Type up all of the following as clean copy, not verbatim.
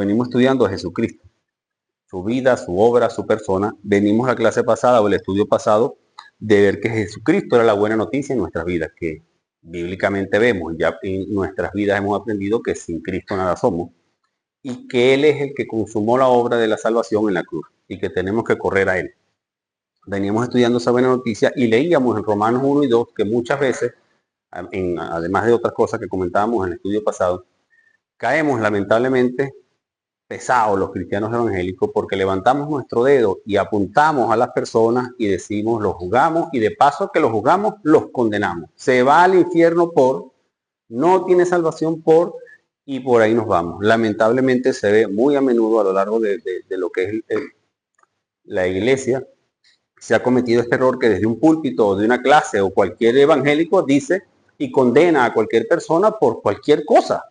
Venimos estudiando a Jesucristo, su vida, su obra, su persona. Venimos a la clase pasada o el estudio pasado de ver que Jesucristo era la buena noticia en nuestras vidas, que bíblicamente vemos, ya en nuestras vidas hemos aprendido que sin Cristo nada somos, y que Él es el que consumó la obra de la salvación en la cruz, y que tenemos que correr a Él. Veníamos estudiando esa buena noticia y leíamos en Romanos 1 y 2 que muchas veces, además de otras cosas que comentábamos en el estudio pasado, caemos lamentablemente pesados los cristianos evangélicos porque levantamos nuestro dedo y apuntamos a las personas y decimos, los juzgamos, y de paso que los juzgamos, los condenamos. Se va al infierno por, no tiene salvación por, y por ahí nos vamos. Lamentablemente se ve muy a menudo a lo largo de lo que es la iglesia. Se ha cometido este error que desde un púlpito o de una clase o cualquier evangélico dice y condena a cualquier persona por cualquier cosa.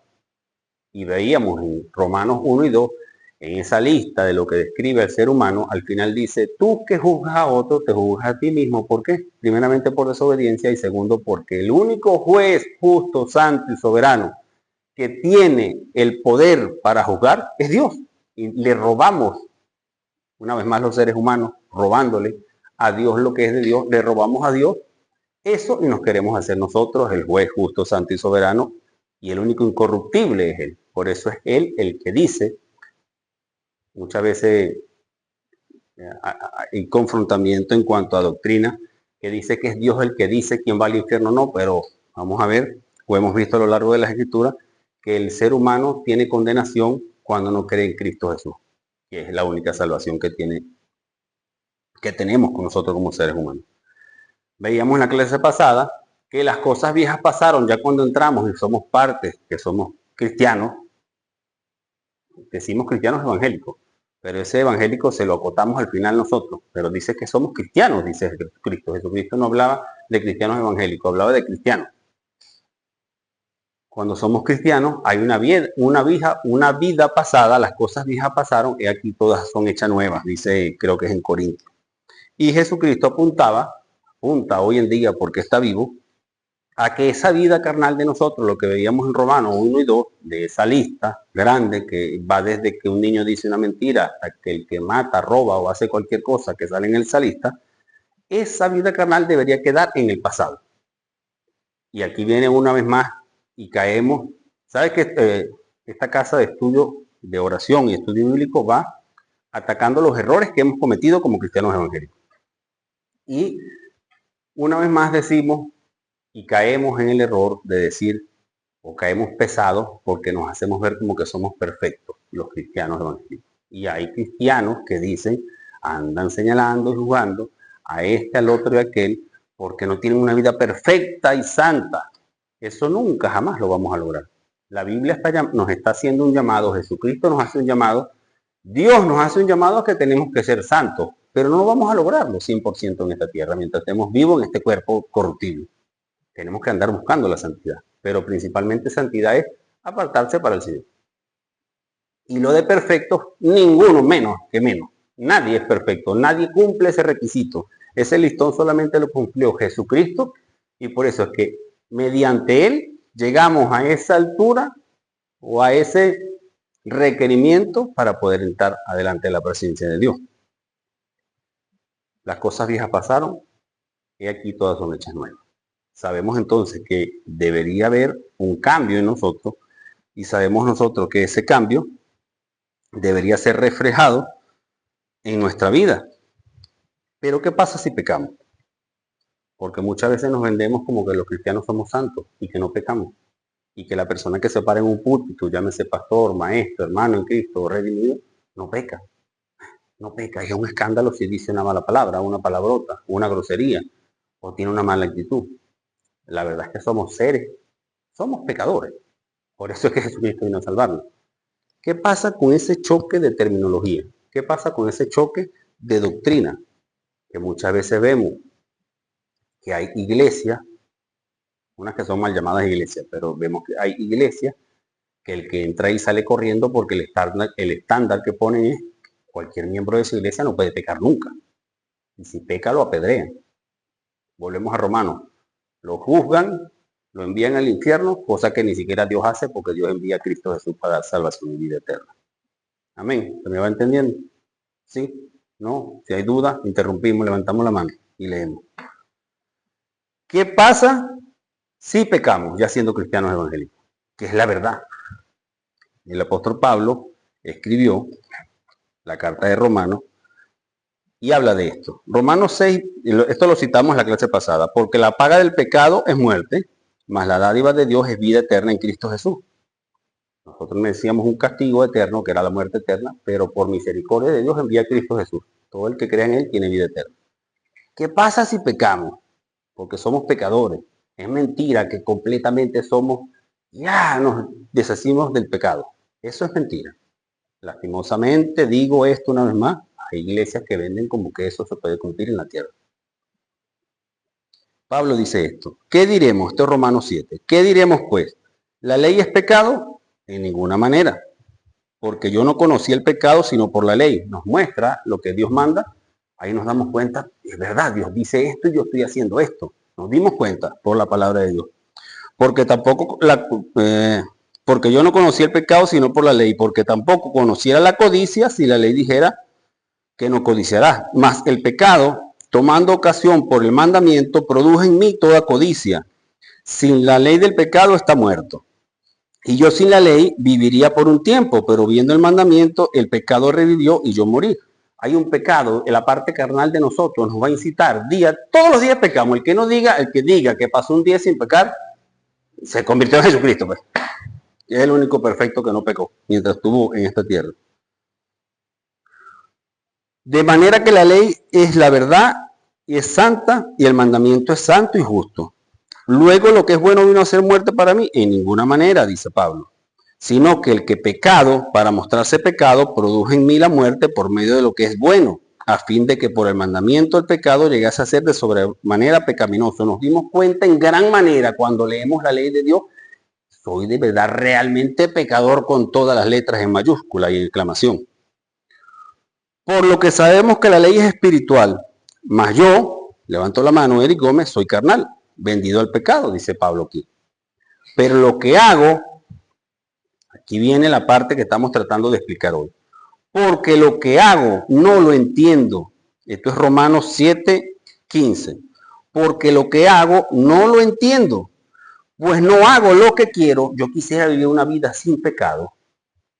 Y veíamos en Romanos 1 y 2, en esa lista de lo que describe el ser humano, al final dice, tú que juzgas a otro, te juzgas a ti mismo. ¿Por qué? Primeramente por desobediencia y segundo porque el único juez justo, santo y soberano que tiene el poder para juzgar es Dios. Y le robamos, una vez más los seres humanos, robándole a Dios lo que es de Dios, le robamos a Dios eso y nos queremos hacer nosotros el juez justo, santo y soberano, y el único incorruptible es Él. Por eso es Él el que dice, muchas veces hay confrontamiento en cuanto a doctrina, que dice que es Dios el que dice quién va al infierno o no, pero vamos a ver, o hemos visto a lo largo de las Escrituras, que el ser humano tiene condenación cuando no cree en Cristo Jesús, que es la única salvación que tenemos con nosotros como seres humanos. Veíamos en la clase pasada que las cosas viejas pasaron ya cuando entramos y somos parte, que somos cristianos, decimos cristianos evangélicos, pero ese evangélico se lo acotamos al final nosotros, pero dice que somos cristianos, dice Jesucristo. Jesucristo no hablaba de cristianos evangélicos, hablaba de cristianos. Cuando somos cristianos hay una vida pasada, las cosas viejas pasaron y aquí todas son hechas nuevas, dice, creo que es en Corintios. Y Jesucristo apunta hoy en día porque está vivo, a que esa vida carnal de nosotros, lo que veíamos en Romanos 1 y 2, de esa lista grande que va desde que un niño dice una mentira hasta que el que mata, roba o hace cualquier cosa que sale en esa lista, esa vida carnal debería quedar en el pasado. Y aquí viene una vez más y caemos. ¿Sabes que esta casa de estudio de oración y estudio bíblico va atacando los errores que hemos cometido como cristianos evangélicos? Y una vez más decimos y caemos en el error de decir, o caemos pesados porque nos hacemos ver como que somos perfectos, los cristianos evangélicos. Y hay cristianos que dicen, andan señalando y juzgando a este, al otro y a aquel, porque no tienen una vida perfecta y santa. Eso nunca, jamás lo vamos a lograr. La Biblia nos está haciendo un llamado, Jesucristo nos hace un llamado, Dios nos hace un llamado a que tenemos que ser santos, pero no vamos a lograrlo 100% en esta tierra, mientras estemos vivos en este cuerpo corruptible. Tenemos que andar buscando la santidad, pero principalmente santidad es apartarse para el Señor. Y lo de perfecto, ninguno menos que menos. Nadie es perfecto, nadie cumple ese requisito. Ese listón solamente lo cumplió Jesucristo y por eso es que mediante Él llegamos a esa altura o a ese requerimiento para poder entrar adelante de la presencia de Dios. Las cosas viejas pasaron y aquí todas son hechas nuevas. Sabemos entonces que debería haber un cambio en nosotros y sabemos nosotros que ese cambio debería ser reflejado en nuestra vida. Pero ¿qué pasa si pecamos? Porque muchas veces nos vendemos como que los cristianos somos santos y que no pecamos. Y que la persona que se para en un púlpito, llámese pastor, maestro, hermano en Cristo, redimido, no peca. No peca. Es un escándalo si dice una mala palabra, una palabrota, una grosería o tiene una mala actitud. La verdad es que somos seres, somos pecadores. Por eso es que Jesucristo vino a salvarnos. ¿Qué pasa con ese choque de terminología? ¿Qué pasa con ese choque de doctrina? Que muchas veces vemos que hay iglesias, unas que son mal llamadas iglesias, pero vemos que hay iglesias que el que entra y sale corriendo porque el estándar que ponen es cualquier miembro de esa iglesia no puede pecar nunca. Y si peca lo apedrean. Volvemos a Romanos. Lo juzgan, lo envían al infierno, cosa que ni siquiera Dios hace porque Dios envía a Cristo Jesús para dar salvación y vida eterna. Amén. ¿Se me va entendiendo? ¿Sí? ¿No? Si hay duda, interrumpimos, levantamos la mano y leemos. ¿Qué pasa si pecamos ya siendo cristianos evangélicos? Que es la verdad. El apóstol Pablo escribió la carta de Romanos y habla de esto. Romanos 6, esto lo citamos en la clase pasada, porque la paga del pecado es muerte, mas la dádiva de Dios es vida eterna en Cristo Jesús. Nosotros merecíamos un castigo eterno, que era la muerte eterna, pero por misericordia de Dios envía a Cristo Jesús. Todo el que crea en Él tiene vida eterna. ¿Qué pasa si pecamos? Porque somos pecadores. Es mentira que completamente ya nos deshacimos del pecado. Eso es mentira. Lastimosamente, digo esto una vez más, hay iglesias que venden como que eso se puede cumplir en la tierra. Pablo dice esto. ¿Qué diremos? Esto es Romanos 7. ¿Qué diremos pues? ¿La ley es pecado? En ninguna manera. Porque yo no conocí el pecado sino por la ley. Nos muestra lo que Dios manda. Ahí nos damos cuenta, es verdad, Dios dice esto y yo estoy haciendo esto. Nos dimos cuenta por la palabra de Dios. Porque porque yo no conocí el pecado sino por la ley. Porque tampoco conociera la codicia si la ley dijera que no codiciarás. Mas el pecado, tomando ocasión por el mandamiento, produjo en mí toda codicia. Sin la ley del pecado está muerto. Y yo sin la ley viviría por un tiempo, pero viendo el mandamiento, el pecado revivió y yo morí. Hay un pecado en la parte carnal de nosotros, nos va a incitar todos los días pecamos. El que diga que pasó un día sin pecar, se convirtió en Jesucristo, pues. Es el único perfecto que no pecó mientras estuvo en esta tierra. De manera que la ley es la verdad y es santa, y el mandamiento es santo y justo. Luego lo que es bueno vino a ser muerte para mí, en ninguna manera, dice Pablo, sino que el que pecado, para mostrarse pecado, produjo en mí la muerte por medio de lo que es bueno, a fin de que por el mandamiento el pecado llegase a ser de sobremanera pecaminoso. Nos dimos cuenta en gran manera cuando leemos la ley de Dios, soy de verdad realmente pecador con todas las letras en mayúscula y en exclamación. Por lo que sabemos que la ley es espiritual, mas yo, levanto la mano, Eric Gómez, soy carnal, vendido al pecado, dice Pablo aquí. Pero lo que hago, aquí viene la parte que estamos tratando de explicar hoy, porque lo que hago no lo entiendo. Esto es Romanos 7:15. Porque lo que hago no lo entiendo, pues no hago lo que quiero. Yo quisiera vivir una vida sin pecado.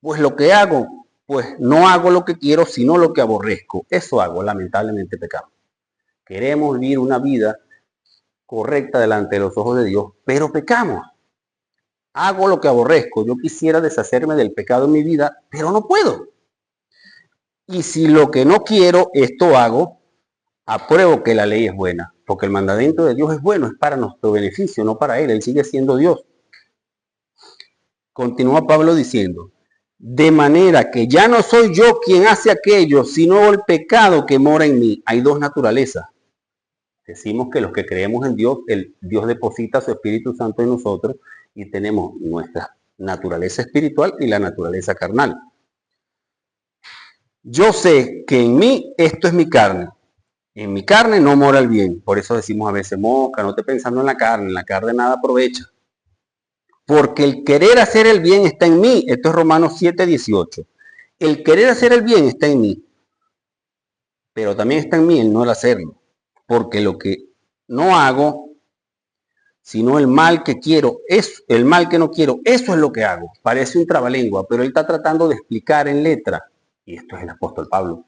Pues lo que hago, pues no hago lo que quiero, sino lo que aborrezco. Eso hago, lamentablemente pecado. Queremos vivir una vida correcta delante de los ojos de Dios, pero pecamos. Hago lo que aborrezco. Yo quisiera deshacerme del pecado en mi vida, pero no puedo. Y si lo que no quiero, esto hago, apruebo que la ley es buena, porque el mandamiento de Dios es bueno, es para nuestro beneficio, no para Él. Él sigue siendo Dios. Continúa Pablo diciendo, de manera que ya no soy yo quien hace aquello, sino el pecado que mora en mí. Hay dos naturalezas. Decimos que los que creemos en Dios, el Dios deposita su Espíritu Santo en nosotros y tenemos nuestra naturaleza espiritual y la naturaleza carnal. Yo sé que en mí esto es mi carne. En mi carne no mora el bien. Por eso decimos a veces, mosca, no esté pensando en la carne nada aprovecha. Porque el querer hacer el bien está en mí. Esto es Romanos 7:18. El querer hacer el bien está en mí. Pero también está en mí el no hacerlo. Porque lo que no hago, sino el mal que quiero, es el mal que no quiero, eso es lo que hago. Parece un trabalengua, pero él está tratando de explicar en letra. Y esto es el apóstol Pablo.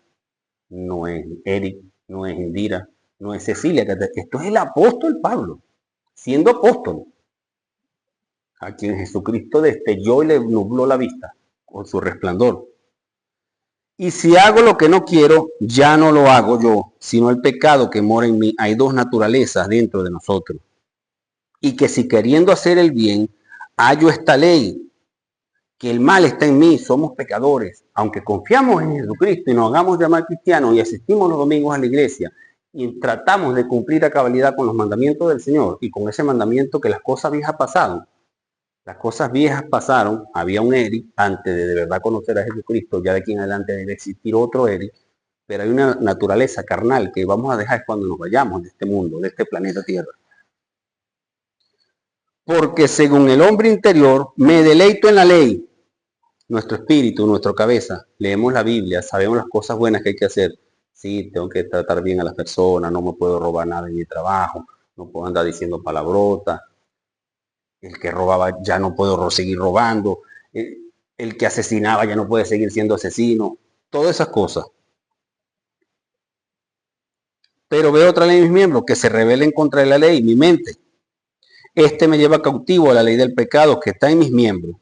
No es Eric, no es Indira, no es Cecilia. Esto es el apóstol Pablo, siendo apóstol, a quien Jesucristo destelló y le nubló la vista con su resplandor. Y si hago lo que no quiero, ya no lo hago yo, sino el pecado que mora en mí. Hay dos naturalezas dentro de nosotros. Y que si queriendo hacer el bien, hallo esta ley, que el mal está en mí, somos pecadores. Aunque confiamos en Jesucristo y nos hagamos llamar cristianos y asistimos los domingos a la iglesia y tratamos de cumplir a cabalidad con los mandamientos del Señor y con ese mandamiento que las cosas viejas pasaron. Las cosas viejas pasaron, había un Eric antes de verdad conocer a Jesucristo, ya de aquí en adelante debe existir otro Eric, pero hay una naturaleza carnal que vamos a dejar cuando nos vayamos de este mundo, de este planeta Tierra. Porque según el hombre interior me deleito en la ley, nuestro espíritu, nuestra cabeza, leemos la Biblia, sabemos las cosas buenas que hay que hacer. Sí, tengo que tratar bien a las personas, no me puedo robar nada en mi trabajo, no puedo andar diciendo palabrotas. El que robaba ya no puedo seguir robando. El que asesinaba ya no puede seguir siendo asesino. Todas esas cosas. Pero veo otra ley en mis miembros que se rebelen contra la ley, mi mente. Este me lleva cautivo a la ley del pecado que está en mis miembros.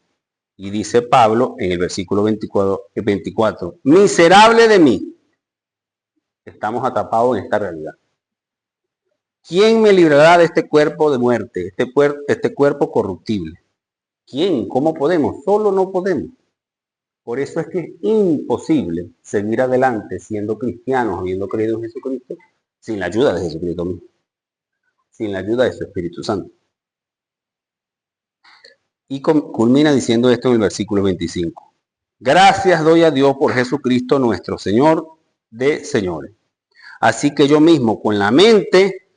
Y dice Pablo en el versículo 24, miserable de mí. Estamos atrapados en esta realidad. ¿Quién me librará de este cuerpo de muerte, este cuerpo corruptible? ¿Quién? ¿Cómo podemos? Solo no podemos. Por eso es que es imposible seguir adelante siendo cristianos, habiendo creído en Jesucristo, sin la ayuda de Jesucristo mismo, sin la ayuda de su Espíritu Santo. Y culmina diciendo esto en el versículo 25. Gracias doy a Dios por Jesucristo nuestro Señor de señores. Así que yo mismo con la mente,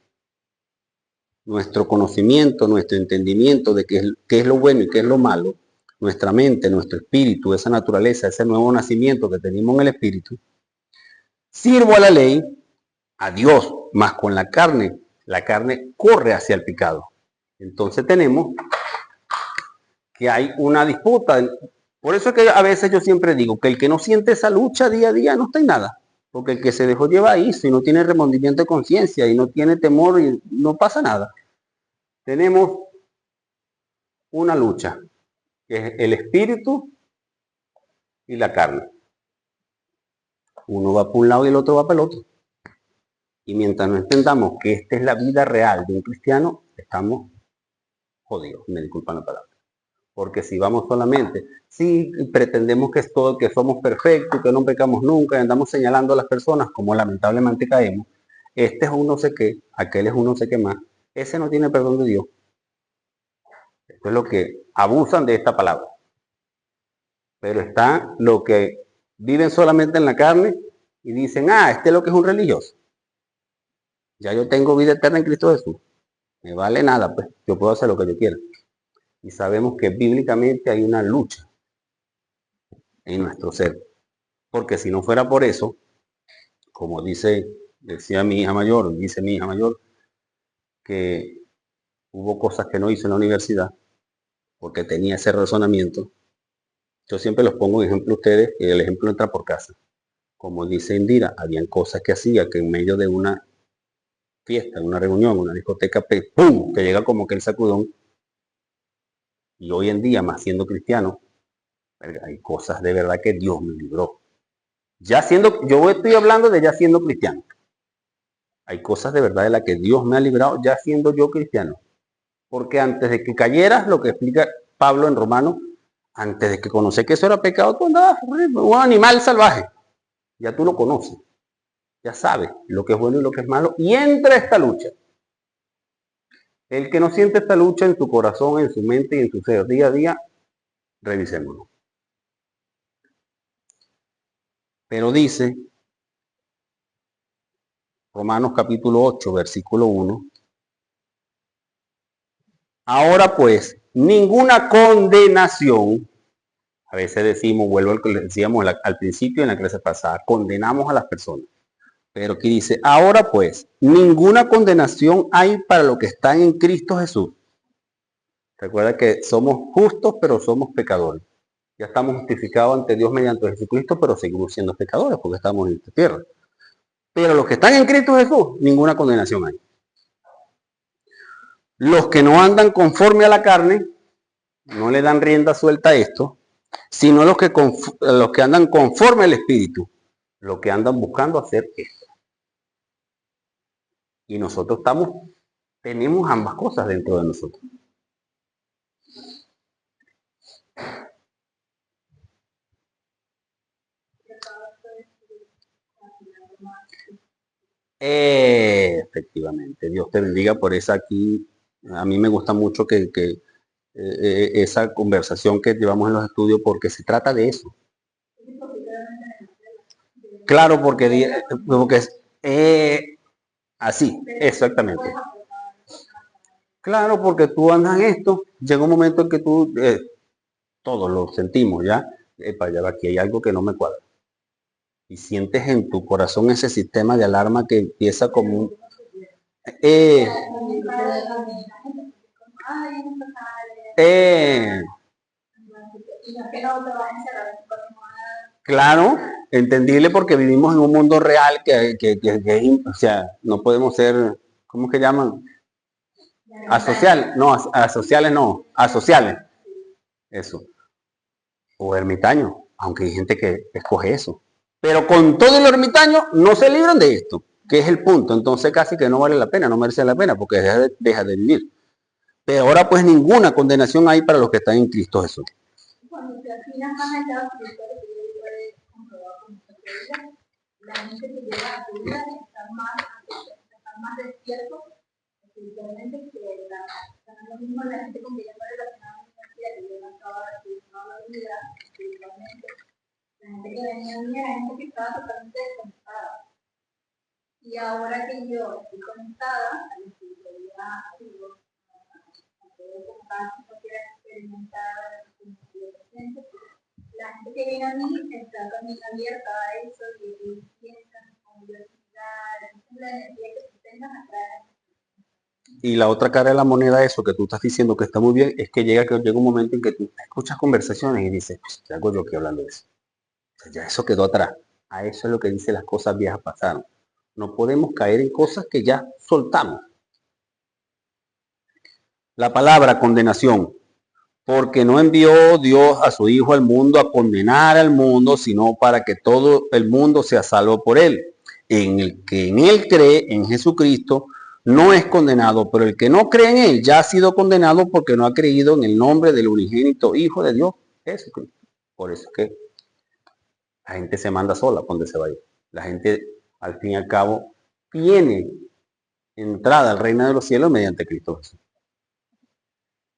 nuestro conocimiento, nuestro entendimiento de qué es lo bueno y qué es lo malo, nuestra mente, nuestro espíritu, esa naturaleza, ese nuevo nacimiento que tenemos en el espíritu, sirvo a la ley, a Dios, más con la carne corre hacia el pecado. Entonces tenemos que hay una disputa. Por eso es que a veces yo siempre digo que el que no siente esa lucha día a día no está en nada. Porque el que se dejó llevar ahí, si no tiene remordimiento de conciencia y no tiene temor, y no pasa nada. Tenemos una lucha, que es el espíritu y la carne. Uno va por un lado y el otro va para el otro. Y mientras no entendamos que esta es la vida real de un cristiano, estamos jodidos, me disculpan la palabra. Porque si vamos solamente, si pretendemos que es todo, que somos perfectos, que no pecamos nunca, y andamos señalando a las personas como lamentablemente caemos, este es un no sé qué, aquel es un no sé qué más, ese no tiene perdón de Dios. Esto es lo que abusan de esta palabra. Pero está lo que viven solamente en la carne y dicen, este es lo que es un religioso. Ya yo tengo vida eterna en Cristo Jesús. Me vale nada, pues, yo puedo hacer lo que yo quiera. Y sabemos que bíblicamente hay una lucha en nuestro ser. Porque si no fuera por eso, como decía mi hija mayor, dice mi hija mayor, que hubo cosas que no hizo en la universidad porque tenía ese razonamiento. Yo siempre los pongo en ejemplo a ustedes y el ejemplo entra por casa. Como dice Indira, habían cosas que hacía que en medio de una fiesta, una reunión, una discoteca, ¡pum!, que llega como que el sacudón. Y hoy en día, más siendo cristiano, hay cosas de verdad que Dios me libró. Yo estoy hablando de ya siendo cristiano. Hay cosas de verdad de las que Dios me ha librado ya siendo yo cristiano. Porque antes de que cayeras, lo que explica Pablo en Romanos, antes de que conocer que eso era pecado, tú andabas un animal salvaje. Ya tú lo conoces. Ya sabes lo que es bueno y lo que es malo. Y entra esta lucha. El que no siente esta lucha en su corazón, en su mente y en su ser día a día, revisémoslo. Pero dice Romanos capítulo 8, versículo 1. Ahora pues, ninguna condenación, a veces decimos, vuelvo al que decíamos al principio en la clase pasada, condenamos a las personas. Pero aquí dice, ahora pues, ninguna condenación hay para los que están en Cristo Jesús. Recuerda que somos justos, pero somos pecadores. Ya estamos justificados ante Dios mediante Jesucristo, pero seguimos siendo pecadores porque estamos en esta tierra. Pero los que están en Cristo Jesús, ninguna condenación hay. Los que no andan conforme a la carne, no le dan rienda suelta a esto, sino los que andan conforme al Espíritu, los que andan buscando hacer esto. Y nosotros tenemos ambas cosas dentro de nosotros. Efectivamente, Dios te bendiga por esa aquí. A mí me gusta mucho que esa conversación que llevamos en los estudios porque se trata de eso. Claro, porque es así, exactamente. Claro, porque tú andas en esto, llega un momento en que todos lo sentimos ya, epa, ya va, aquí hay algo que no me cuadra. Y sientes en tu corazón ese sistema de alarma que empieza como un... eh, claro, entendible porque vivimos en un mundo real o sea, no podemos ser, ¿cómo que llaman? Asocial, no, asociales no, asociales, eso. O ermitaño, aunque hay gente que escoge eso. Pero con todo el ermitaño no se libran de esto, que es el punto. Entonces casi que no vale la pena, no merece la pena, porque deja de vivir. Pero ahora pues ninguna condenación hay para los que están en Cristo Jesús. Cuando te afinas más allá de la gente que llega a tu vida está más despierto espiritualmente que lo mismo la gente con que ya no relacionada a la universidad que yo no acababa de vida espiritualmente. La gente que venía a mí era gente que estaba totalmente desconectada. Y ahora que yo estoy conectada a la espiritualidad, cualquier experimentar la gente que viene a mí está también abierta a eso y piensan con diversidad, la energía que tú tengas atrás. Y la otra cara de la moneda, eso que tú estás diciendo que está muy bien, es que llega un momento en que tú escuchas conversaciones y dices, ¿qué hago yo aquí hablando de eso? O sea, ya eso quedó atrás. A eso es lo que dice las cosas viejas pasaron. No podemos caer en cosas que ya soltamos. La palabra condenación. Porque no envió Dios a su Hijo al mundo a condenar al mundo, sino para que todo el mundo sea salvo por él. En el que en él cree, en Jesucristo, no es condenado, pero el que no cree en él ya ha sido condenado porque no ha creído en el nombre del unigénito Hijo de Dios, Jesucristo. Por eso es que la gente se manda sola donde se vaya. La gente, al fin y al cabo, tiene entrada al reino de los cielos mediante Cristo Jesús.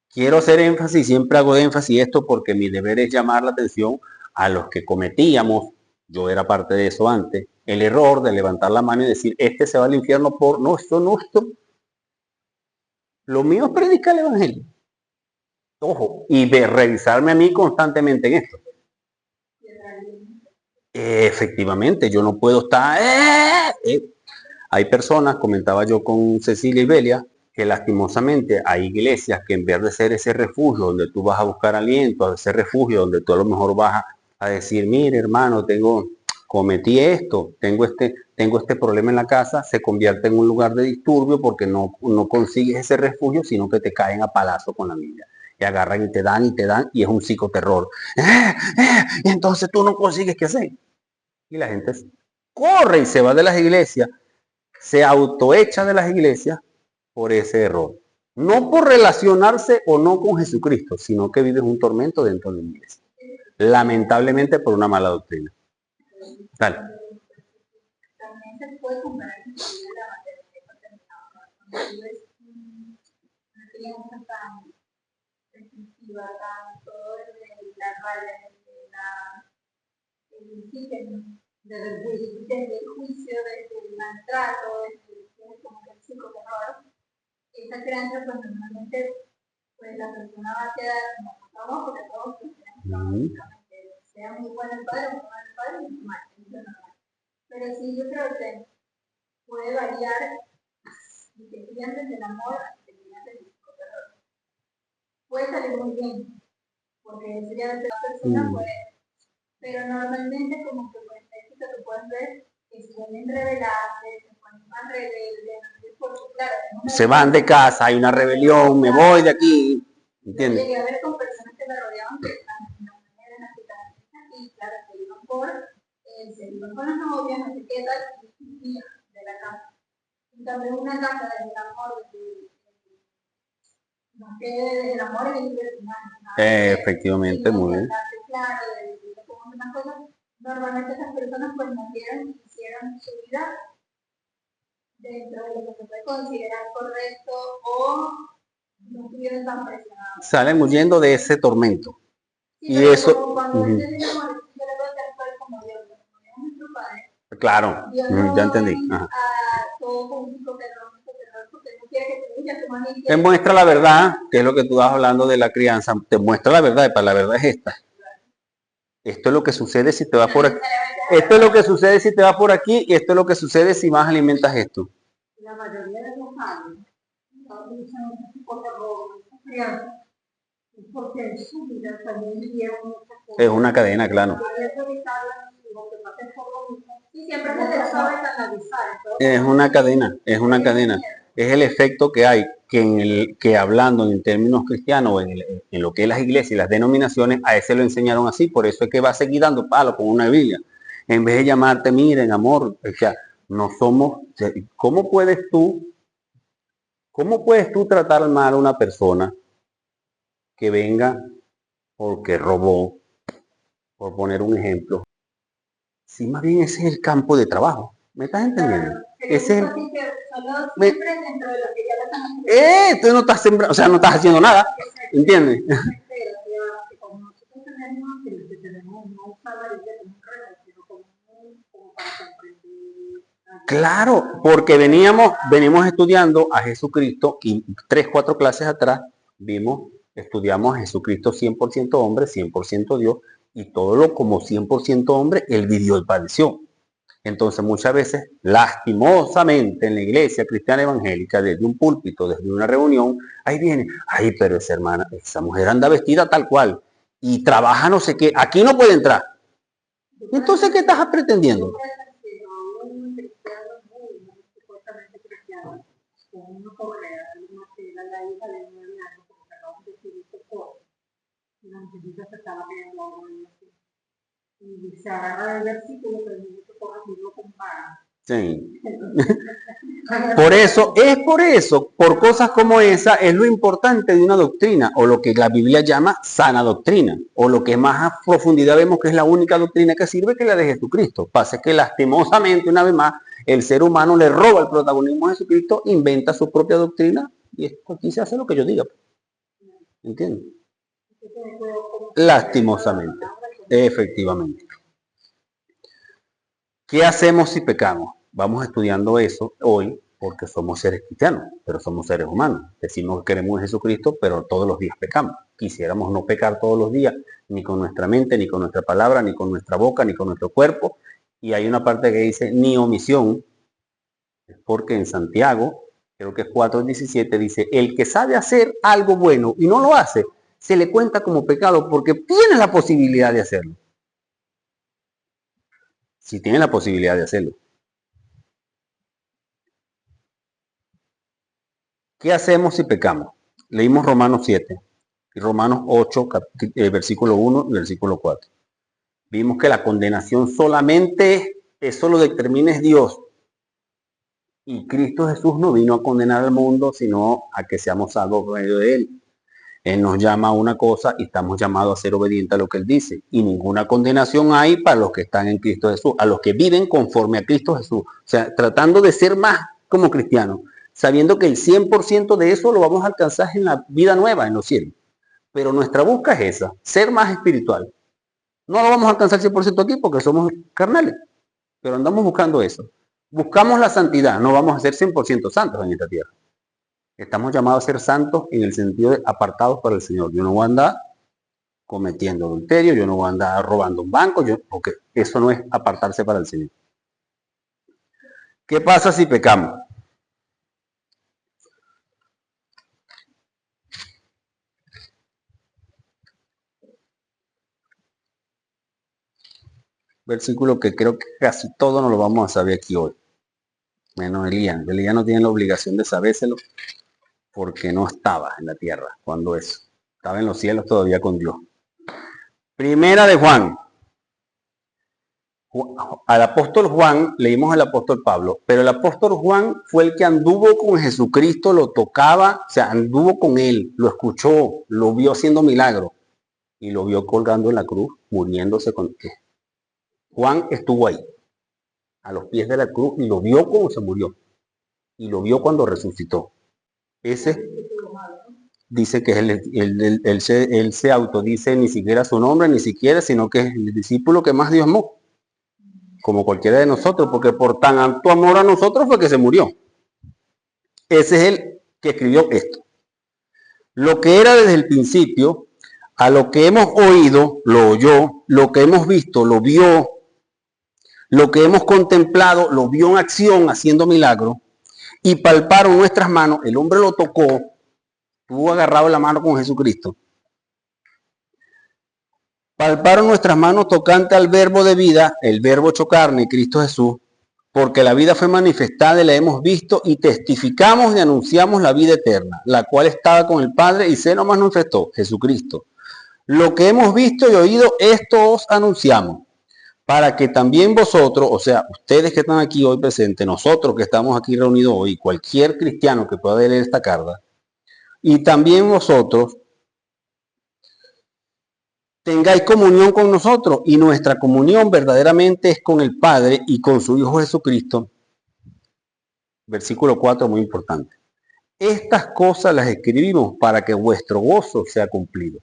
Quiero hacer énfasis, siempre hago énfasis esto porque mi deber es llamar la atención a los que cometíamos, yo era parte de eso antes, el error de levantar la mano y decir, este se va al infierno por, no, esto no, esto. Lo mío es predicar el evangelio. Ojo, y de revisarme a mí constantemente en esto. Efectivamente, yo no puedo estar... Hay personas, comentaba yo con Cecilia y Belia, que lastimosamente hay iglesias que en vez de ser ese refugio donde tú vas a buscar aliento, ese refugio donde tú a lo mejor vas a decir, mire hermano, cometí esto, tengo este problema en la casa, se convierte en un lugar de disturbio porque no consigues ese refugio, sino que te caen a palazo con la Biblia. Y agarran y te dan, y es un psicoterror. Y entonces tú no consigues qué hacer. Y la gente corre y se va de las iglesias, se autoecha de las iglesias por ese error. No por relacionarse o no con Jesucristo, sino que vives un tormento dentro de la iglesia. Lamentablemente por una mala doctrina. Dale. También se puede comparar con la materia una crianza tan restrictiva, tanto de la raya, desde el juicio, desde el maltrato, desde como que el psicoterror. Esa crianza pues normalmente pues la persona va a quedar como trabajo porque todos sea muy bueno el padre o muy mal el padre, muy mal, pero sí yo creo que puede variar y que crían desde el amor a que crían desde el psicoterror. Puede salir muy bien, porque sería de la persona puede, pero normalmente como que pues esto que puedes ver que suelen rebelarse, se ponen más rebeldes, porque claro, se van de casa, hay una rebelión, me voy de aquí, ¿entiendes? Llegué a ver con personas que me rodeaban que no eran así, y claro, se iban con las novias, no sé qué tal, y de la casa. Y también una casa desde el amor, no que desde el amor es el efectivamente, muy bien. Claro, unas cosas, normalmente esas personas pues nacieron y hicieron su vida dentro de lo que se puede considerar correcto o no estuvieron tan presionados. Salen huyendo de ese tormento. Sí, y eso... Cuando yo le veo como Dios, como nuestro Padre. Claro, ya entendí. Ajá. Todo con un psicoterror, porque no quiere que te diga tu mamá. Te muestra la verdad, que es lo que tú vas hablando de la crianza, te muestra la verdad, y para la verdad es esta. Esto es lo que sucede si te vas por aquí. Esto es lo que sucede si te vas por aquí y esto es lo que sucede si más alimentas esto. La mayoría de los padres usan este tipo de robo, crianza, porque en su vida también vivieron muchas cosas. Es una cadena, claro. Y siempre se les sabe canalizar. Es una cadena, es una cadena. Es el efecto que hay, que hablando en términos cristianos, o en lo que es las iglesias y las denominaciones, a ese lo enseñaron así, por eso es que va a seguir dando palo con una Biblia. En vez de llamarte, miren, amor, o sea, no somos, ¿cómo puedes tú tratar mal a una persona que venga porque robó, por poner un ejemplo? Si más bien ese es el campo de trabajo. ¿Me estás entendiendo? Ese es el... Tú no estás sembrando, o sea, no estás haciendo nada. ¿Entiendes? Claro, porque venimos estudiando a Jesucristo y 3, 4 clases atrás estudiamos a Jesucristo 100% hombre, 100% Dios, y todo lo como 100% hombre, él vivió y padeció. Entonces muchas veces, lastimosamente, en la iglesia cristiana evangélica, desde un púlpito, desde una reunión, ahí viene, ay, pero esa hermana, esa mujer anda vestida tal cual, y trabaja no sé qué, aquí no puede entrar. Entonces, ¿qué estás pretendiendo? Y se agarra el versículo, pero no compara. Sí. Por eso, por cosas como esa, es lo importante de una doctrina, o lo que la Biblia llama sana doctrina, o lo que más a profundidad vemos que es la única doctrina que sirve, que es la de Jesucristo. Pasa que lastimosamente, una vez más, el ser humano le roba el protagonismo a Jesucristo, inventa su propia doctrina, y esto aquí se hace lo que yo diga. ¿Entiendes? Lastimosamente, efectivamente. ¿Qué hacemos si pecamos? Vamos estudiando eso hoy porque somos seres cristianos, pero somos seres humanos. Decimos que queremos a Jesucristo, pero todos los días pecamos. Quisiéramos no pecar todos los días, ni con nuestra mente, ni con nuestra palabra, ni con nuestra boca, ni con nuestro cuerpo. Y hay una parte que dice ni omisión, porque en Santiago, creo que es 4:17, dice, el que sabe hacer algo bueno y no lo hace, se le cuenta como pecado porque tiene la posibilidad de hacerlo. Si tiene la posibilidad de hacerlo. ¿Qué hacemos si pecamos? Leímos Romanos 7 y Romanos 8, versículo 1 y versículo 4. Vimos que la condenación solamente, eso lo determina Dios. Y Cristo Jesús no vino a condenar al mundo, sino a que seamos salvos por medio de Él. Él nos llama a una cosa y estamos llamados a ser obedientes a lo que Él dice. Y ninguna condenación hay para los que están en Cristo Jesús, a los que viven conforme a Cristo Jesús. O sea, tratando de ser más como cristianos, sabiendo que el 100% de eso lo vamos a alcanzar en la vida nueva, en los cielos. Pero nuestra búsqueda es esa, ser más espiritual. No lo vamos a alcanzar 100% aquí porque somos carnales, pero andamos buscando eso. Buscamos la santidad, no vamos a ser 100% santos en esta tierra. Estamos llamados a ser santos en el sentido de apartados para el Señor. Yo no voy a andar cometiendo adulterio, yo no voy a andar robando un banco, porque eso no es apartarse para el Señor. ¿Qué pasa si pecamos? Versículo que creo que casi todo no lo vamos a saber aquí hoy. Menos Elías. Elías no tiene la obligación de sabérselo porque no estaba en la tierra cuando eso. Estaba en los cielos todavía con Dios. Primera de Juan. Al apóstol Juan, leímos al apóstol Pablo, pero el apóstol Juan fue el que anduvo con Jesucristo, lo tocaba, o sea, anduvo con él, lo escuchó, lo vio haciendo milagros y lo vio colgando en la cruz, muriéndose con él. Juan estuvo ahí, a los pies de la cruz, y lo vio cómo se murió. Y lo vio cuando resucitó. Ese dice que él se autodice ni siquiera su nombre, ni siquiera, sino que es el discípulo que más Dios amó. Como cualquiera de nosotros, porque por tan alto amor a nosotros fue que se murió. Ese es el que escribió esto. Lo que era desde el principio, a lo que hemos oído, lo oyó, lo que hemos visto, lo vio, lo que hemos contemplado, lo vio en acción haciendo milagros, y palparon nuestras manos, el hombre lo tocó, estuvo agarrado la mano con Jesucristo. Palparon nuestras manos tocante al verbo de vida, el verbo hecho carne, Cristo Jesús, porque la vida fue manifestada y la hemos visto y testificamos y anunciamos la vida eterna, la cual estaba con el Padre y se nos manifestó, Jesucristo. Lo que hemos visto y oído, esto os anunciamos, para que también vosotros, o sea, ustedes que están aquí hoy presentes, nosotros que estamos aquí reunidos hoy, cualquier cristiano que pueda leer esta carta, y también vosotros tengáis comunión con nosotros, y nuestra comunión verdaderamente es con el Padre y con su Hijo Jesucristo. Versículo 4, muy importante. Estas cosas las escribimos para que vuestro gozo sea cumplido,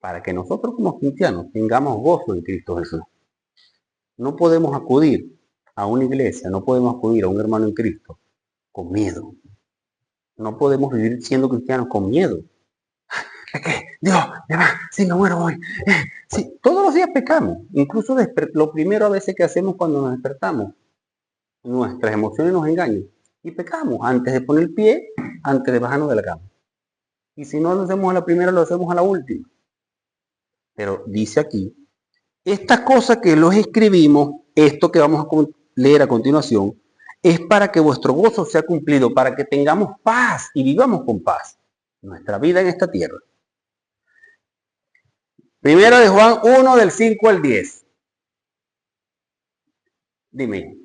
para que nosotros como cristianos tengamos gozo en Cristo Jesús. No podemos acudir a una iglesia, no podemos acudir a un hermano en Cristo con miedo. No podemos vivir siendo cristianos con miedo. Es que Dios, si me muero hoy. Sí, todos los días pecamos. Incluso lo primero a veces que hacemos cuando nos despertamos, nuestras emociones nos engañan. Y pecamos antes de poner el pie, antes de bajarnos de la cama. Y si no lo hacemos a la primera, lo hacemos a la última. Pero dice aquí, estas cosas que los escribimos, esto que vamos a leer a continuación, es para que vuestro gozo sea cumplido, para que tengamos paz y vivamos con paz nuestra vida en esta tierra. Primera de Juan 1, del 5 al 10. Dime.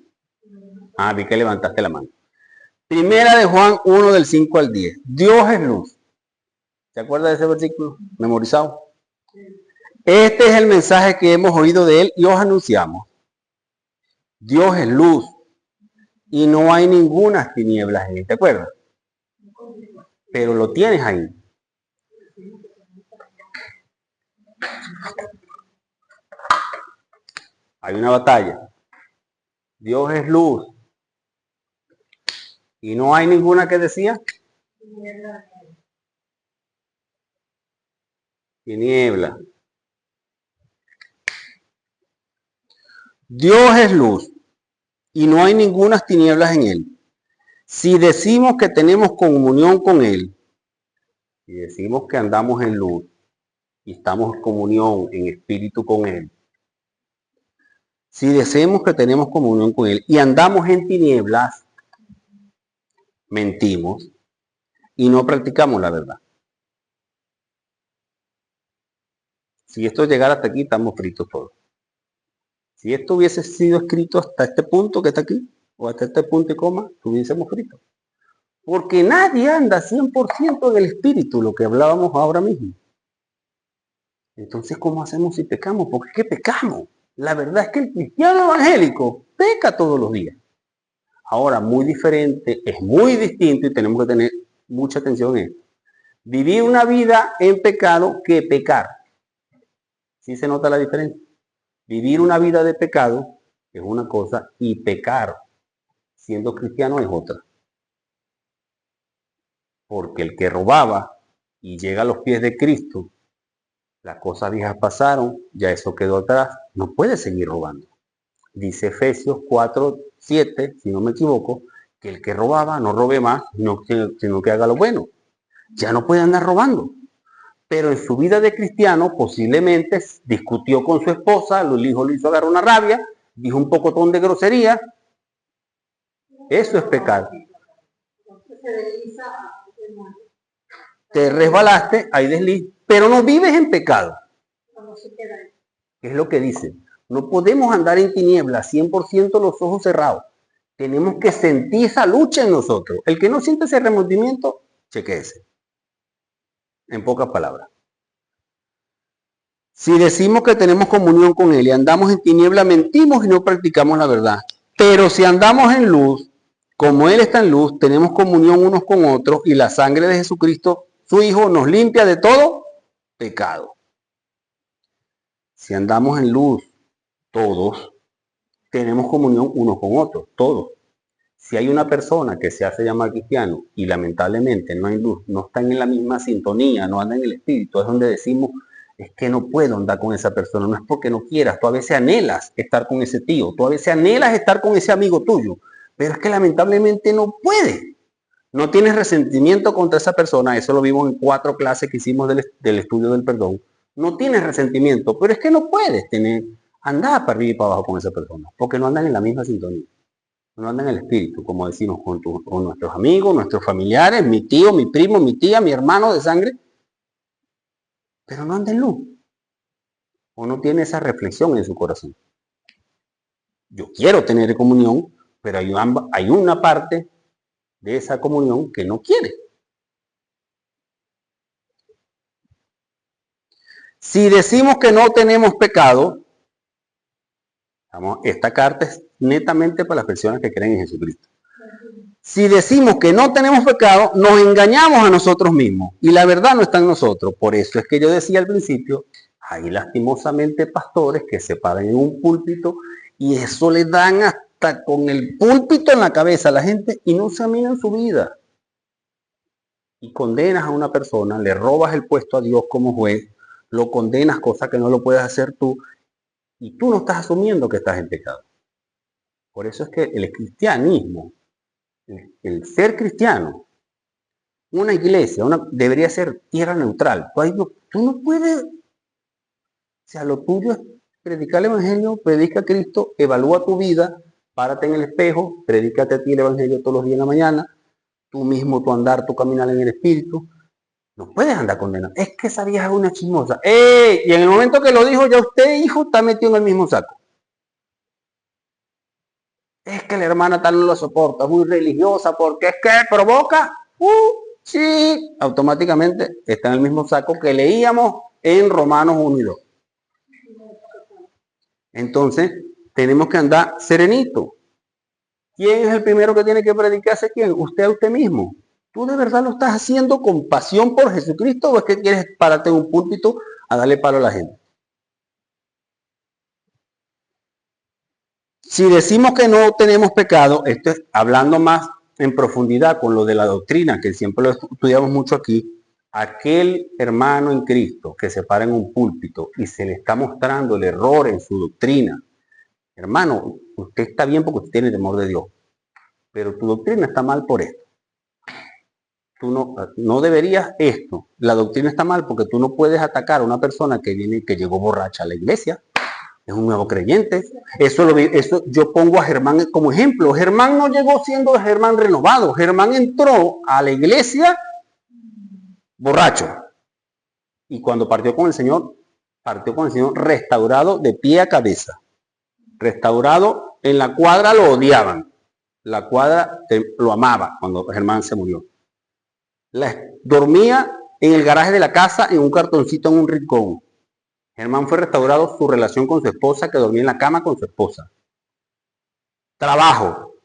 Vi que levantaste la mano. Primera de Juan 1, del 5 al 10. Dios es luz. ¿Se acuerda de ese versículo memorizado? Este es el mensaje que hemos oído de él y os anunciamos. Dios es luz y no hay ninguna tinieblas en él. ¿Te acuerdas? Pero lo tienes ahí. Hay una batalla. Dios es luz. Y no hay ninguna que decía. Tiniebla. Dios es luz. Y no hay ninguna tinieblas en él. Si decimos que tenemos comunión con él, y decimos que andamos en luz, y estamos en comunión, en espíritu con él, si decimos que tenemos comunión con él y andamos en tinieblas, mentimos y no practicamos la verdad. Si esto llegara hasta aquí, estamos fritos todos. Si esto hubiese sido escrito hasta este punto que está aquí, o hasta este punto y coma, estuviésemos fritos. Porque nadie anda 100% en el espíritu, lo que hablábamos ahora mismo. Entonces, ¿cómo hacemos si pecamos? Porque es que pecamos. La verdad es que el cristiano evangélico peca todos los días. Ahora, muy diferente, es muy distinto y tenemos que tener mucha atención en esto. Vivir una vida en pecado que pecar. ¿Sí se nota la diferencia? Vivir una vida de pecado es una cosa y pecar siendo cristiano es otra. Porque el que robaba y llega a los pies de Cristo, las cosas viejas pasaron, ya eso quedó atrás, no puede seguir robando. Dice Efesios 4:7, si no me equivoco, que el que robaba no robe más, sino que haga lo bueno. Ya no puede andar robando. Pero en su vida de cristiano posiblemente discutió con su esposa, el hijo le hizo agarrar una rabia, dijo un pocotón de grosería. Eso es pecado. Te resbalaste, hay desliz, pero no vives en pecado. Es lo que dice. No podemos andar en tinieblas, 100% los ojos cerrados. Tenemos que sentir esa lucha en nosotros. El que no siente ese remordimiento, chequéese. En pocas palabras. Si decimos que tenemos comunión con él y andamos en tinieblas, mentimos y no practicamos la verdad. Pero si andamos en luz, como él está en luz, tenemos comunión unos con otros y la sangre de Jesucristo, su Hijo, nos limpia de todo pecado. Si andamos en luz, todos tenemos comunión unos con otros, todos. Si hay una persona que se hace llamar cristiano y lamentablemente no hay luz, no están en la misma sintonía, no andan en el espíritu, es donde decimos, es que no puedo andar con esa persona, no es porque no quieras, tú a veces anhelas estar con ese tío, tú a veces anhelas estar con ese amigo tuyo, pero es que lamentablemente no puedes. No tienes resentimiento contra esa persona, eso lo vimos en 4 clases que hicimos del estudio del perdón. No tienes resentimiento, pero es que no puedes andar para arriba y para abajo con esa persona, porque no andan en la misma sintonía, no andan en el espíritu, como decimos, con nuestros amigos, nuestros familiares, mi tío, mi primo, mi tía, mi hermano de sangre, pero no anda en luz, o no tiene esa reflexión en su corazón. Yo quiero tener comunión, pero hay una parte de esa comunión que no quiere. Si decimos que no tenemos pecado, esta carta es netamente para las personas que creen en Jesucristo. Si decimos que no tenemos pecado, nos engañamos a nosotros mismos y la verdad no está en nosotros. Por eso es que yo decía al principio, hay lastimosamente pastores que se paran en un púlpito y eso le dan hasta con el púlpito en la cabeza a la gente y no examinan su vida. Y condenas a una persona, le robas el puesto a Dios como juez, lo condenas, cosa que no lo puedes hacer tú, y tú no estás asumiendo que estás en pecado. Por eso es que el cristianismo, el ser cristiano, una iglesia, debería ser tierra neutral. Tú no puedes, o sea, lo tuyo es predicar el evangelio, predica a Cristo, evalúa tu vida, párate en el espejo, predícate a ti el evangelio todos los días en la mañana, tú mismo, tu andar, tu caminar en el espíritu. No puedes andar condenado. Es que esa vieja es una chismosa. Y en el momento que lo dijo, ya usted, hijo, está metido en el mismo saco. Es que la hermana tal no lo soporta, muy religiosa, porque es que provoca. Sí, automáticamente está en el mismo saco que leíamos en Romanos 1 y 2. Entonces, tenemos que andar serenito. ¿Quién es el primero que tiene que predicarse? ¿Quién? Usted a usted mismo. ¿Tú de verdad lo estás haciendo con pasión por Jesucristo o es que quieres pararte en un púlpito a darle palo a la gente? Si decimos que no tenemos pecado, esto es hablando más en profundidad con lo de la doctrina, que siempre lo estudiamos mucho aquí, aquel hermano en Cristo que se para en un púlpito y se le está mostrando el error en su doctrina. Hermano, usted está bien porque usted tiene temor de Dios, pero tu doctrina está mal por esto. Tú no deberías esto. La doctrina está mal porque tú no puedes atacar a una persona que llegó borracha a la iglesia. Es un nuevo creyente. Eso yo pongo a Germán como ejemplo. Germán no llegó siendo Germán renovado. Germán entró a la iglesia borracho. Y cuando partió con el Señor restaurado de pie a cabeza. Restaurado, en la cuadra lo odiaban. La cuadra lo amaba cuando Germán se murió. Dormía en el garaje de la casa en un cartoncito en un rincón. Germán fue restaurado su relación con su esposa, que dormía en la cama con su esposa. Trabajo,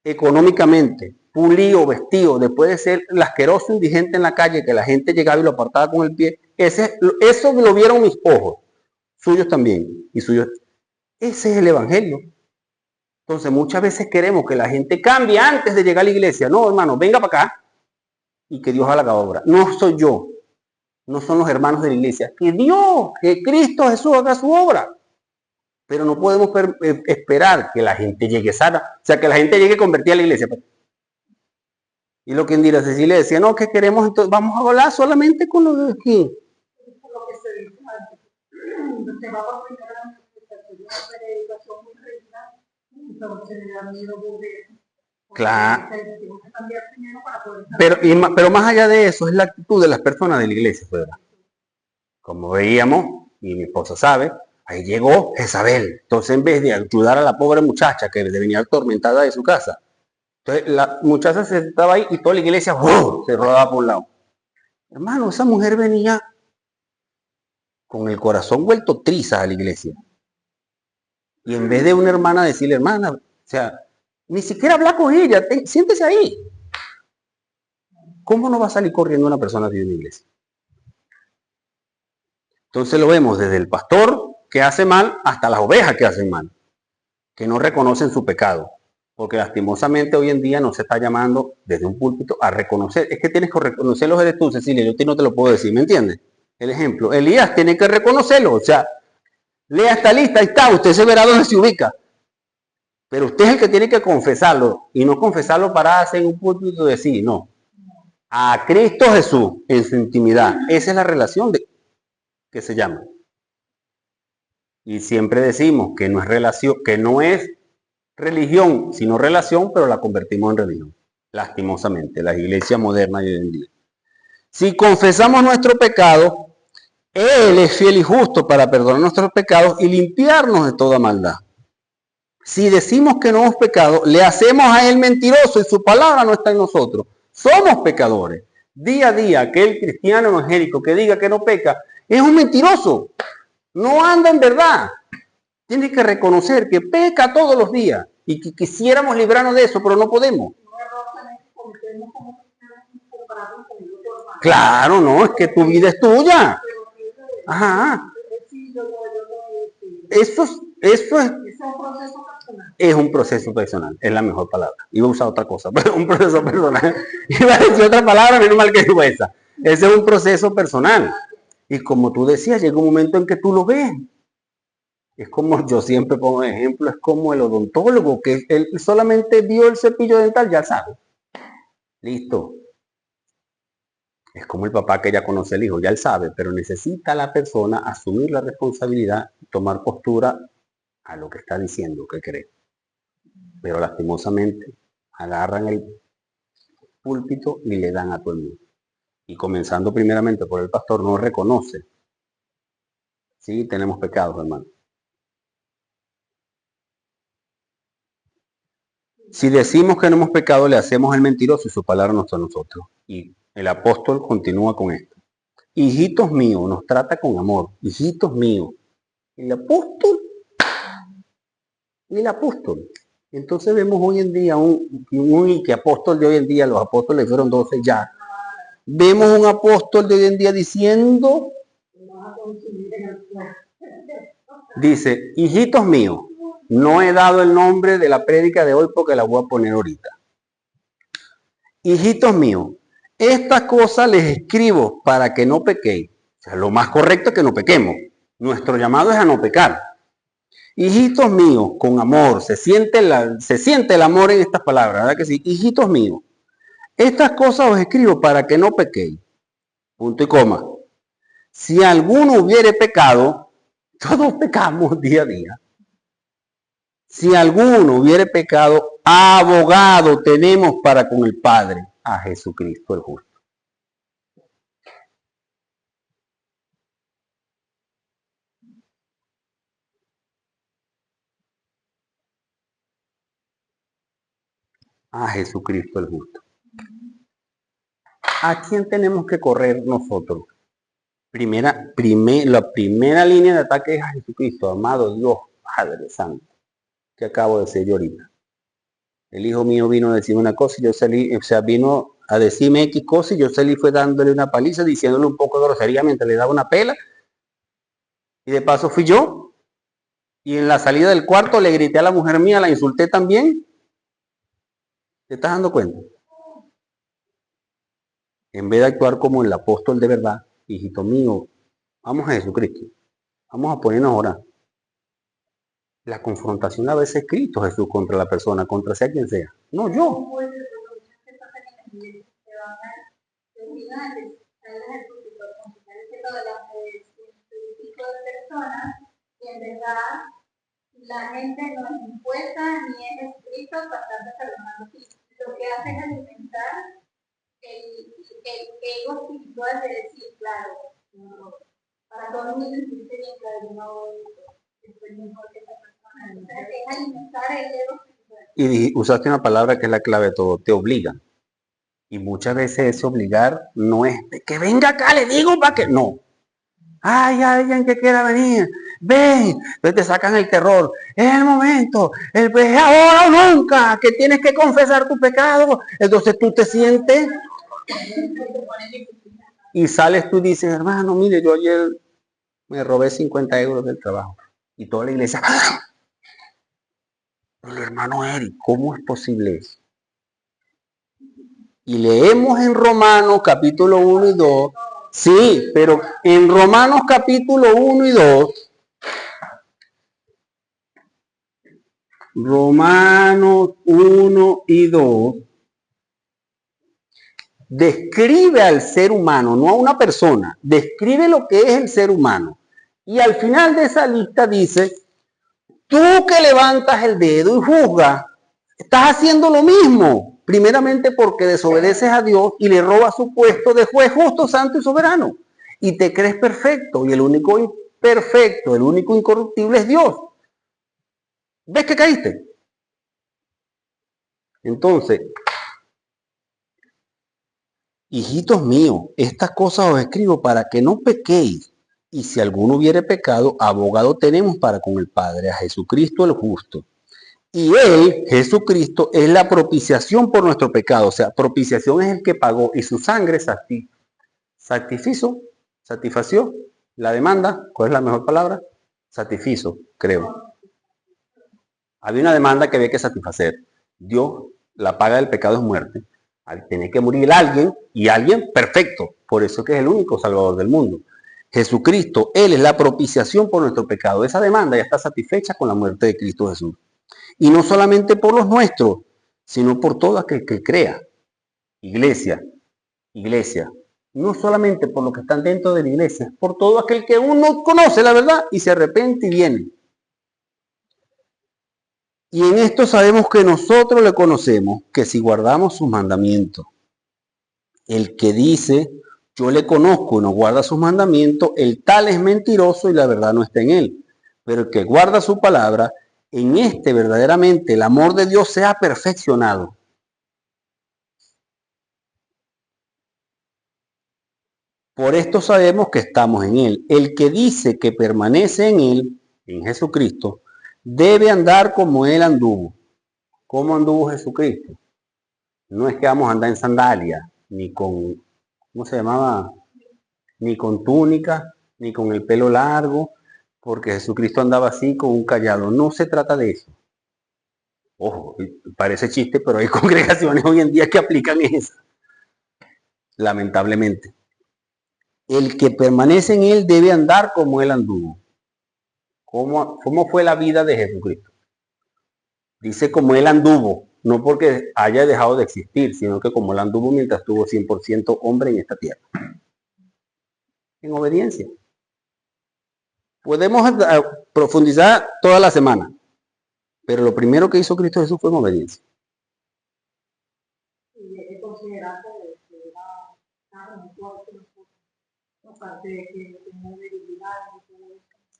económicamente, pulido, vestido, después de ser el asqueroso indigente en la calle, que la gente llegaba y lo apartaba con el pie. Eso lo vieron mis ojos, suyos también, y suyos. Ese es el evangelio. Entonces muchas veces queremos que la gente cambie antes de llegar a la iglesia. No, hermano, venga para acá y que Dios haga la obra. No soy yo. No son los hermanos de la iglesia. Que Dios, que Cristo Jesús haga su obra. Pero no podemos esperar que la gente llegue sana. O sea, que la gente llegue convertida a la iglesia. Y lo que Indira Cecilia decía, no, que queremos, entonces vamos a hablar solamente con los de aquí. Claro. Pero más allá de eso, es la actitud de las personas de la iglesia, ¿verdad? Como veíamos, y mi esposa sabe, ahí llegó Jezabel. Entonces, en vez de ayudar a la pobre muchacha que venía atormentada de su casa, entonces la muchacha se estaba ahí y toda la iglesia se rodaba por un lado. Hermano, esa mujer venía con el corazón vuelto trizas a la iglesia. Y en vez de una hermana decirle, hermana, o sea, ni siquiera hablar con ella, siéntese ahí. ¿Cómo no va a salir corriendo una persona así en la iglesia? Entonces lo vemos desde el pastor que hace mal hasta las ovejas que hacen mal, que no reconocen su pecado. Porque lastimosamente hoy en día no se está llamando desde un púlpito a reconocer. Es que tienes que reconocerlos eres tú, Cecilia. Yo no te lo puedo decir, ¿me entiendes? El ejemplo, Elías tiene que reconocerlo, o sea, lea esta lista, ahí está, usted se verá dónde se ubica. Pero usted es el que tiene que confesarlo, y no confesarlo para hacer un púlpito de sí, no. A Cristo Jesús en su intimidad. Esa es la relación que se llama. Y siempre decimos que no es relación, que no es religión, sino relación, pero la convertimos en religión. Lastimosamente, la iglesia moderna de hoy en día. Si confesamos nuestro pecado, Él es fiel y justo para perdonar nuestros pecados y limpiarnos de toda maldad. Si decimos que no hemos pecado, le hacemos a Él mentiroso y su palabra no está en nosotros. Somos pecadores. Día a día, aquel cristiano evangélico que diga que no peca, es un mentiroso. No anda en verdad. Tiene que reconocer que peca todos los días y que quisiéramos librarnos de eso, pero no podemos. Claro, no, es que tu vida es tuya. Ajá. Eso es un proceso personal, es la mejor palabra. Iba a usar otra cosa, pero un proceso personal. Iba a decir otra palabra, menos mal que digo esa. Ese es un proceso personal. Y como tú decías, llega un momento en que tú lo ves. Es como yo siempre pongo ejemplo, es como el odontólogo, que él solamente vio el cepillo dental, ya sabe. Listo. Es como el papá que ya conoce al hijo, ya él sabe, pero necesita a la persona asumir la responsabilidad y tomar postura a lo que está diciendo, que cree. Pero lastimosamente agarran el púlpito y le dan a todo el mundo. Y comenzando primeramente por el pastor, no reconoce. Sí, tenemos pecados, hermano. Si decimos que no hemos pecado, le hacemos al mentiroso y su palabra no está en nosotros. Y el apóstol continúa con esto. Hijitos míos, nos trata con amor. Hijitos míos. El apóstol. Entonces vemos hoy en día que apóstol de hoy en día, los apóstoles fueron 12 ya. Vemos un apóstol de hoy en día diciendo, dice, hijitos míos, no he dado el nombre de la prédica de hoy porque la voy a poner ahorita. Hijitos míos, estas cosas les escribo para que no pequéis. O sea, lo más correcto es que no pequemos. Nuestro llamado es a no pecar. Hijitos míos, con amor, se siente el amor en estas palabras, ¿verdad que sí? Hijitos míos, estas cosas os escribo para que no pequéis. Punto y coma. Si alguno hubiere pecado, todos pecamos día a día. Si alguno hubiere pecado, abogado tenemos para con el Padre, a Jesucristo el justo. A Jesucristo el justo. ¿A quién tenemos que correr nosotros? La primera línea de ataque es a Jesucristo, amado Dios, Padre Santo, que acabo de decir yo ahorita. El hijo mío vino a decirme una cosa y yo salí, vino a decirme X cosa y yo salí fue dándole una paliza, diciéndole un poco de grosería mientras le daba una pela. Y de paso fui yo. Y en la salida del cuarto le grité a la mujer mía, la insulté también. ¿Te estás dando cuenta? En vez de actuar como el apóstol de verdad, hijito mío, vamos a Jesucristo. Vamos a ponernos a orar. La confrontación a veces es Cristo Jesús contra la persona, contra sea quien sea. No yo. La gente no es impuesta ni es escrito para estar perdonando. Lo que hace es alimentar el ego espiritual de decir, claro, para todo el mundo sentirse bien, claro, no estoy mejor que esa persona. Entonces, es alimentar el ego espiritual. Y usaste una palabra que es la clave de todo, te obligan. Y muchas veces ese obligar no es de que venga acá, le digo para que. No. Hay alguien que quiera venir. Ven. Entonces te sacan el terror. Es el momento. Es ahora o nunca. Que tienes que confesar tu pecado. Entonces tú te sientes. Y sales tú y dices, hermano, mire, yo ayer me robé 50 euros del trabajo. Y toda la iglesia. ¡Ah! Pero hermano Eric, ¿cómo es posible eso? Y leemos en Romanos capítulo 1 y 2. Sí, pero en Romanos capítulo 1 y 2, Romanos 1 y 2, describe al ser humano, no a una persona, describe lo que es el ser humano. Y al final de esa lista dice, tú que levantas el dedo y juzgas, estás haciendo lo mismo, primeramente porque desobedeces a Dios y le robas su puesto de juez justo, santo y soberano. Y te crees perfecto, y el único imperfecto, el único incorruptible es Dios. ¿Ves que caíste? Entonces, hijitos míos, estas cosas os escribo para que no pequéis. Y si alguno hubiere pecado, abogado tenemos para con el Padre, a Jesucristo el justo. Y Él, Jesucristo, es la propiciación por nuestro pecado. O sea, propiciación es el que pagó y su sangre satisfació la demanda. ¿Cuál es la mejor palabra? Satisfizo, creo. Había una demanda que había que satisfacer. Dios, la paga del pecado es muerte. Tiene que morir alguien y alguien perfecto. Por eso que es el único salvador del mundo. Jesucristo, Él es la propiciación por nuestro pecado. Esa demanda ya está satisfecha con la muerte de Cristo Jesús. Y no solamente por los nuestros, sino por todo aquel que crea. Iglesia, iglesia. No solamente por los que están dentro de la iglesia, por todo aquel que uno conoce la verdad y se arrepiente y viene. Y en esto sabemos que nosotros le conocemos, que si guardamos sus mandamientos. El que dice, yo le conozco y no guarda sus mandamientos, el tal es mentiroso y la verdad no está en él. Pero el que guarda su palabra, en este verdaderamente el amor de Dios sea perfeccionado. Por esto sabemos que estamos en él. El que dice que permanece en él, en Jesucristo, debe andar como él anduvo. ¿Cómo anduvo Jesucristo? No es que vamos a andar en sandalias, ni con, ¿cómo se llamaba? Ni con túnica, ni con el pelo largo, porque Jesucristo andaba así con un callado. No se trata de eso. Ojo, parece chiste, pero hay congregaciones hoy en día que aplican eso, lamentablemente. El que permanece en él debe andar como él anduvo. ¿Cómo fue la vida de Jesucristo? Dice como él anduvo, no porque haya dejado de existir, sino que como él anduvo mientras estuvo 100% hombre en esta tierra. En obediencia. Podemos profundizar toda la semana, pero lo primero que hizo Cristo Jesús fue en obediencia.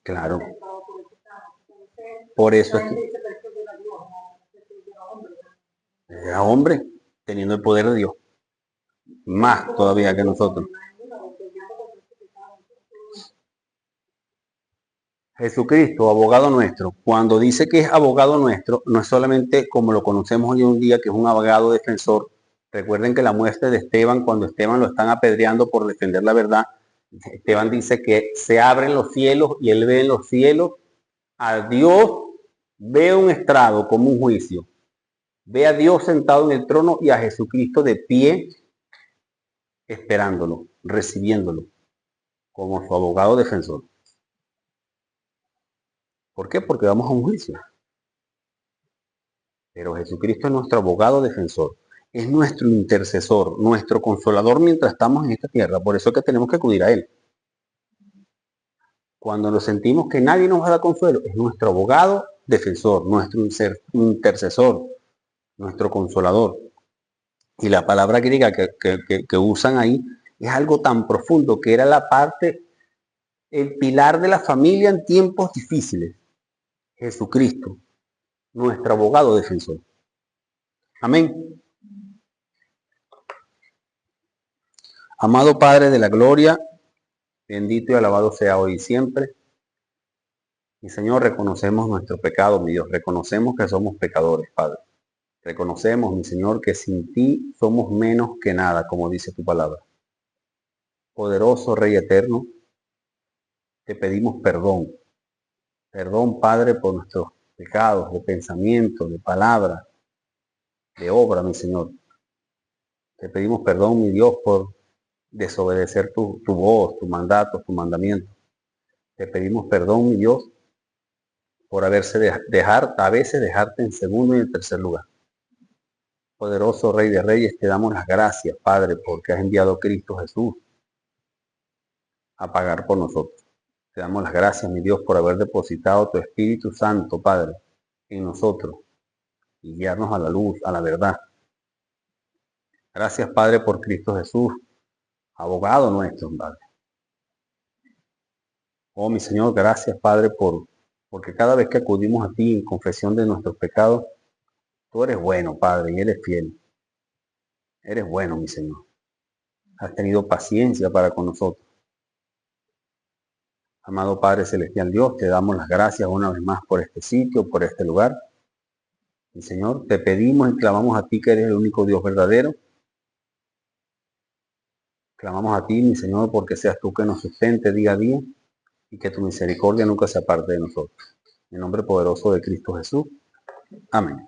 Claro. Por eso es que era hombre, teniendo el poder de Dios. Más todavía que nosotros. Jesucristo, abogado nuestro, cuando dice que es abogado nuestro, no es solamente como lo conocemos hoy en día, que es un abogado defensor. Recuerden que la muerte de Esteban, cuando Esteban lo están apedreando por defender la verdad, Esteban dice que se abren los cielos y él ve en los cielos a Dios, ve un estrado como un juicio, ve a Dios sentado en el trono y a Jesucristo de pie, esperándolo, recibiéndolo como su abogado defensor. ¿Por qué? Porque vamos a un juicio. Pero Jesucristo es nuestro abogado defensor, es nuestro intercesor, nuestro consolador mientras estamos en esta tierra. Por eso es que tenemos que acudir a Él. Cuando nos sentimos que nadie nos va a dar consuelo, es nuestro abogado defensor, nuestro intercesor, nuestro consolador. Y la palabra griega que usan ahí es algo tan profundo que era la parte, el pilar de la familia en tiempos difíciles. Jesucristo, nuestro abogado defensor. Amén. Amado Padre de la gloria, bendito y alabado sea hoy y siempre. Mi Señor, reconocemos nuestro pecado, mi Dios. Reconocemos que somos pecadores, Padre. Reconocemos, mi Señor, que sin ti somos menos que nada, como dice tu palabra. Poderoso Rey eterno, te pedimos perdón. Perdón, Padre, por nuestros pecados de pensamiento, de palabra, de obra, mi Señor. Te pedimos perdón, mi Dios, por desobedecer tu voz, tu mandato, tu mandamiento. Te pedimos perdón, mi Dios, por a veces dejarte en segundo y en tercer lugar. Poderoso Rey de Reyes, te damos las gracias, Padre, porque has enviado a Cristo Jesús a pagar por nosotros. Te damos las gracias, mi Dios, por haber depositado tu Espíritu Santo, Padre, en nosotros y guiarnos a la luz, a la verdad. Gracias, Padre, por Cristo Jesús, abogado nuestro, Padre. Oh, mi Señor, gracias, Padre, porque cada vez que acudimos a ti en confesión de nuestros pecados, tú eres bueno, Padre, y eres fiel. Eres bueno, mi Señor. Has tenido paciencia para con nosotros. Amado Padre Celestial Dios, te damos las gracias una vez más por este sitio, por este lugar. Mi Señor, te pedimos y clamamos a ti que eres el único Dios verdadero. Clamamos a ti, mi Señor, porque seas tú que nos sustente día a día y que tu misericordia nunca se aparte de nosotros. En nombre poderoso de Cristo Jesús. Amén.